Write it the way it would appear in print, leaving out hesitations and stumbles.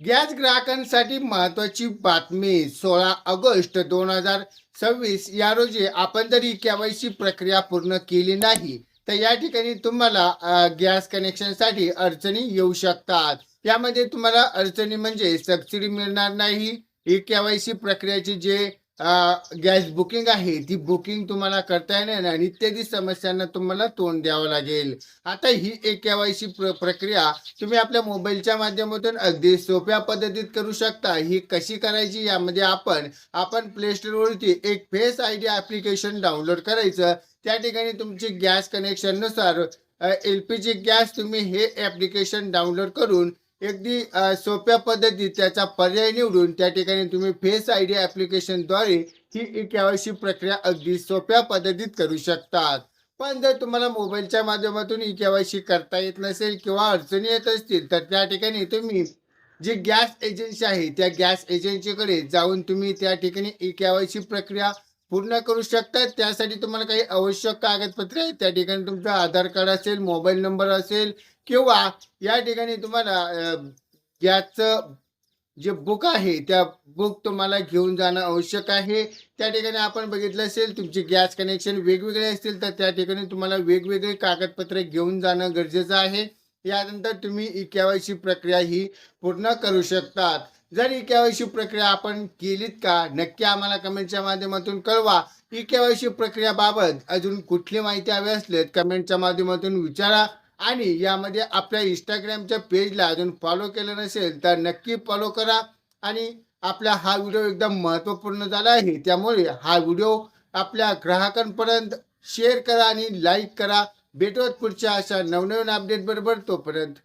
Gas ग्राहकांसाठी महत्त्वाची बातमी 16 ऑगस्ट 2026 या रोजी आपण जर ही केवायसी प्रक्रिया पूर्ण केली नाही तर या ठिकाणी तुम्हाला गॅस कनेक्शनसाठी अडचणी येऊ शकतात. यामध्ये तुम्हाला अडचणी म्हणजे सबसिडी मिळणार नाही. ही केवायसी प्रक्रियाची जे गॅस बुकिंग आहे ती बुकिंग तुम्हाला करता येणार नाही आणि इत्यादी समस्यांना तुम्हाला तोंड द्यावं लागेल. आता ही एक केवायसी प्रक्रिया तुम्ही आपल्या मोबाईलच्या माध्यमातून अगदी सोप्या पद्धतीत करू शकता. ही कशी करायची यामध्ये आपण प्ले स्टोरवरती एक face I D application download करायचं. त्या ठिकाणी तुमची गॅस कनेक्शननुसार LPG गॅस तुम्ही हे ॲप्लिकेशन डाउनलोड करून अगदी सोप्या पद्धतीत त्याचा पर्याय निवडून त्या ठिकाणी तुम्ही फेस आय डी ॲप्लिकेशनद्वारे ही केवायसी प्रक्रिया अगदी सोप्या पद्धतीत करू शकतात. पण जर तुम्हाला मोबाईलच्या माध्यमातून ई केवायसी करता येत नसेल किंवा अडचणी येत असतील तर त्या ठिकाणी तुम्ही जी गॅस एजन्सी आहे त्या गॅस एजन्सीकडे जाऊन तुम्ही त्या ठिकाणी ई केवायसी प्रक्रिया पूर्ण करू शकता. त्यासाठी तुम्हाला काही आवश्यक कागदपत्रे आहेत. त्या ठिकाणी तुमचं आधार कार्ड असेल, मोबाईल नंबर असेल किंवा या ठिकाणी तुम्हाला गॅसचं जे बुक आहे त्या बुक तुम्हाला घेऊन जाणं आवश्यक आहे. त्या ठिकाणी आपण बघितलं असेल तुमची गॅस कनेक्शन वेगवेगळे असतील तर त्या ठिकाणी तुम्हाला वेगवेगळे कागदपत्रे घेऊन जाणं गरजेचं आहे. यानंतर तुम्ही ई केवायसी प्रक्रिया ही पूर्ण करू शकतात. जर ई केवायसी प्रक्रिया आपण केलीत का नक्की आम्हाला कमेंटच्या माध्यमातून कळवा. ई केवायसी प्रक्रियाबाबत अजून कुठली माहिती हवी असल्यास कमेंटच्या माध्यमातून विचारा आणि यामध्ये आपल्या इंस्टाग्रामच्या पेजला अजून फॉलो केलं नसेल तर नक्की फॉलो करा. आणि आपला हा व्हिडिओ एकदम महत्त्वपूर्ण झाला आहे त्यामुळे हा व्हिडिओ आपल्या ग्राहकांपर्यंत शेअर करा आणि लाईक करा. भेटूयात पुढच्या अशा नवनवीन अपडेट बरोबर. तोपर्यंत